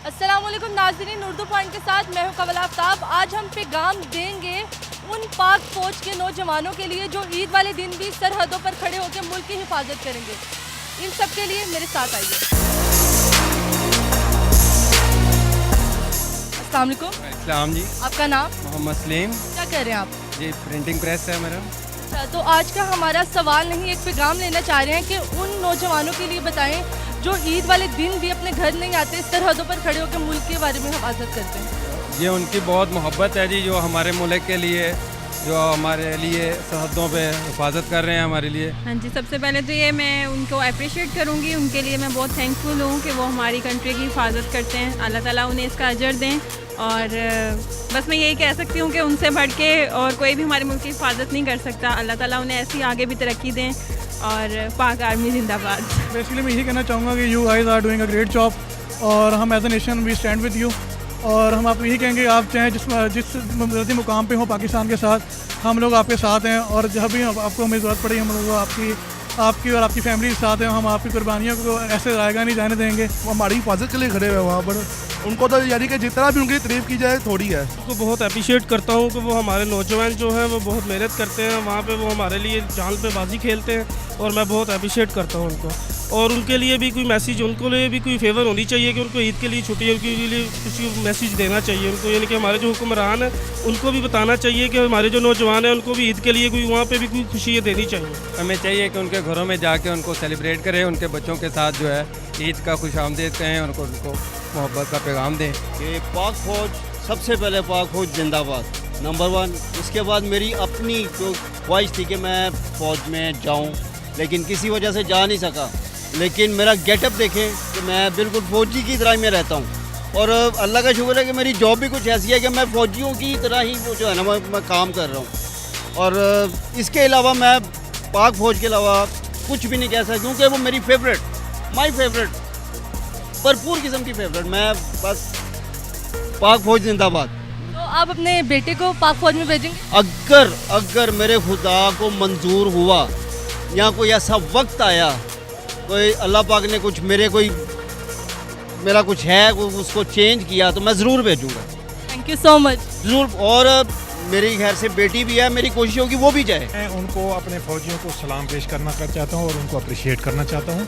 अस्सलाम वालेकुम नाज़रीन, उर्दू पॉइंट के साथ मैं हूं कमल आफ्ताब। आज हम पैगाम देंगे उन पाक फौज के नौजवानों के लिए जो ईद वाले दिन भी सरहदों पर खड़े होकर मुल्क की हिफाजत करेंगे। इन सब के लिए मेरे साथ आइए। अस्सलाम वालेकुम। इस्लाम जी। आपका नाम? मोहम्मद सलीम क्या कर रहे हैं आप? जी, प्रिंटिंग प्रेस है मेरा। अच्छा, तो आज का हमारा सवाल नहीं, एक पैगाम लेना चाह रहे हैं कि उन नौजवानों के लिए बताएं जो ईद वाले दिन भी अपने घर नहीं आते, सरहदों पर खड़े होकर मुल्क के बारे में हिफाजत करते हैं। ये उनकी बहुत मोहब्बत है जी, जो हमारे मुल्क के लिए, जो हमारे लिए सरहदों पे हिफाजत कर रहे हैं हमारे लिए। हाँ जी, सबसे पहले तो ये मैं उनको अप्रिशिएट करूँगी, उनके लिए मैं बहुत थैंकफुल हूँ कि वो हमारी कंट्री की हिफाजत करते हैं। अल्लाह ताला उन्हें इसका अजर दें। और बस मैं यही कह सकती हूँ कि उनसे बढ़ के और कोई भी हमारे मुल्क की हिफाजत नहीं कर सकता। अल्लाह ताला उन्हें ऐसी आगे भी तरक्की दें और पाक आर्मी जिंदाबाद। बेसिकली मैं यही कहना चाहूँगा कि you guys are doing a great job और हम as a nation we stand with you. और हम आपको यही कहेंगे, आप चाहें जिस मर्जी मुकाम पे हो पाकिस्तान के साथ, हम लोग आपके साथ हैं। और जब भी आपको हमें ज़रूरत पड़ी, हम लोग आपकी और आपकी फैमिली के साथ हैं। हम आपकी कुर्बानियों को ऐसे जायगा नहीं जाने देंगे। वो हमारी हिफाजत के लिए खड़े हुए वहाँ पर। उनको तो यानी कि जितना भी उनकी तारीफ की जाए थोड़ी है। उनको बहुत अप्रिशिएट करता हूँ कि वो हमारे नौजवान जो हैं वो बहुत मेहनत करते हैं, वहाँ पे वो हमारे लिए जान पे बाजी खेलते हैं और मैं बहुत अप्रिशिएट करता हूँ उनको। और उनके लिए भी कोई मैसेज, उनको लिए भी कोई फेवर होनी चाहिए कि उनको ईद के लिए छुट्टियों के लिए कुछ मैसेज देना चाहिए उनको, यानी कि हमारे जो हुक्मरान हैं उनको भी बताना चाहिए कि हमारे जो नौजवान हैं उनको भी ईद के लिए कोई वहाँ पे भी कोई खुशी देनी चाहिए। हमें चाहिए कि उनके घरों में जाके उनको सेलिब्रेट करें, उनके बच्चों के साथ जो है ईद का खुशामदीद कहें, उनको मोहब्बत का पैगाम दें कि पाक फौज, सबसे पहले पाक फौज जिंदाबाद नंबर 1। इसके बाद मेरी अपनी जो ख्वाहिश थी कि मैं फ़ौज में जाऊं, लेकिन किसी वजह से जा नहीं सका। लेकिन मेरा गेटअप देखें कि मैं बिल्कुल फ़ौजी की तरह में रहता हूं। और अल्लाह का शुक्र है कि मेरी जॉब भी कुछ ऐसी है कि मैं फ़ौजियों की तरह ही वो जो है ना मैं काम कर रहा हूं। और इसके अलावा मैं पाक फौज के अलावा कुछ भी नहीं कह सकता, क्योंकि वो मेरी माई फेवरेट, भरपूर किस्म की फेवरेट। मैं बस पाक फौज जिंदाबाद। तो आप अपने बेटे को पाक फौज में भेजेंगे? अगर मेरे खुदा को मंजूर हुआ, या कोई ऐसा वक्त आया, कोई अल्लाह पाक ने कुछ मेरा कुछ है उसको चेंज किया, तो मैं ज़रूर भेजूँगा। Thank you so much. ज़रूर। और मेरी खैर से बेटी भी है, मेरी कोशिश होगी वो भी जाए। मैं उनको, अपने फ़ौजियों को सलाम पेश करना चाहता हूँ और उनको अप्रिशिएट करना चाहता हूँ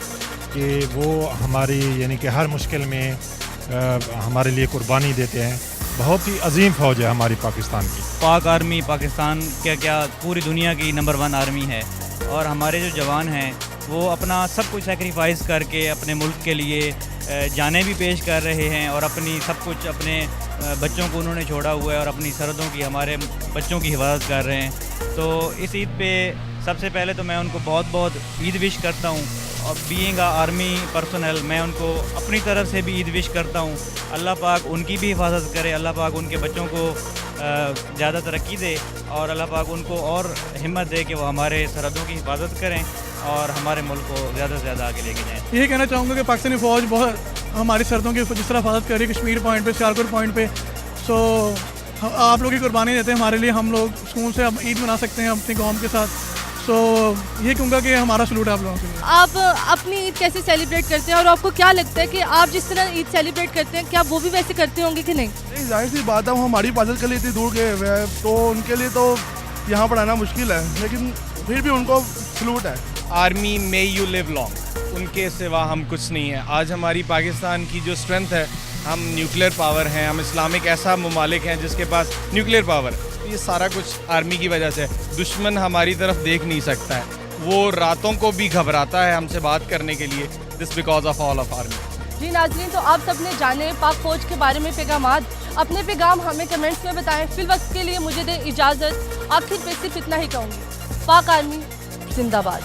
कि वो हमारी यानी कि हर मुश्किल में हमारे लिए कुर्बानी देते हैं। बहुत ही अजीम फ़ौज है हमारी पाकिस्तान की। पाक आर्मी पाकिस्तान क्या पूरी दुनिया की नंबर 1 आर्मी है। और हमारे जो जवान हैं वो अपना सब कुछ सेक्रीफाइस करके अपने मुल्क के लिए जाने भी पेश कर रहे हैं और अपनी सब कुछ, अपने बच्चों को उन्होंने छोड़ा हुआ है और अपनी सरहदों की, हमारे बच्चों की हिफाजत कर रहे हैं। तो इस ईद पे सबसे पहले तो मैं उनको बहुत बहुत ईद विश करता हूँ। और बीइंग आ आर्मी पर्सनल, मैं उनको अपनी तरफ से भी ईद विश करता हूँ। अल्लाह पाक उनकी भी हिफाजत करे, अल्लाह पाक उनके बच्चों को ज़्यादा तरक्की दे और अल्लाह पाक उनको और हिम्मत दे कि वो हमारे सरहदों की हिफाजत करें और हमारे मुल्क को ज़्यादा से ज़्यादा आगे लेके जाएँ। यही कहना चाहूँगा कि पाकिस्तानी फ़ौज बहुत हमारी सरहदों की जिस तरह हिफाजत कर रही है, कश्मीर पॉइंट पे, सियालकोट पॉइंट पे। सो आप लोग की कुर्बानी देते हैं हमारे लिए। हम लोग सुकून से अब ईद मना सकते हैं अपनी कौम के साथ। सो ये कहूँगा कि हमारा सलूट है आप लोगों के लिए। आप अपनी ईद कैसे सेलिब्रेट करते हैं और आपको क्या लगता है कि आप जिस तरह ईद सेलिब्रेट करते हैं, क्या वो भी वैसे करते होंगे कि नहीं? नहीं, जाहिर सी बात है, वो हमारी हिफाजत के लिए इतनी दूर गए हुए हैं, तो उनके लिए तो यहाँ पर आना मुश्किल है, लेकिन फिर भी उनको सलूट है। Army may you live long, उनके सिवा हम कुछ नहीं है। आज हमारी पाकिस्तान की जो स्ट्रेंथ है, हम न्यूक्लियर पावर हैं, हम इस्लामिक ऐसा ममालिक हैं जिसके पास न्यूक्लियर पावर है। ये सारा कुछ आर्मी की वजह से। दुश्मन हमारी तरफ देख नहीं सकता है, वो रातों को भी घबराता है हमसे बात करने के लिए। This because of all of army. जी नाज़रीन, तो आप सबने जाने पाक फौज के बारे में पैगामात। अपने पैगाम हमें कमेंट्स में बताएं। फिल वक्त के लिए मुझे दे इजाज़त। आखिर पे सिर्फ इतना ही कहूँगी, पाक आर्मी जिंदाबाद।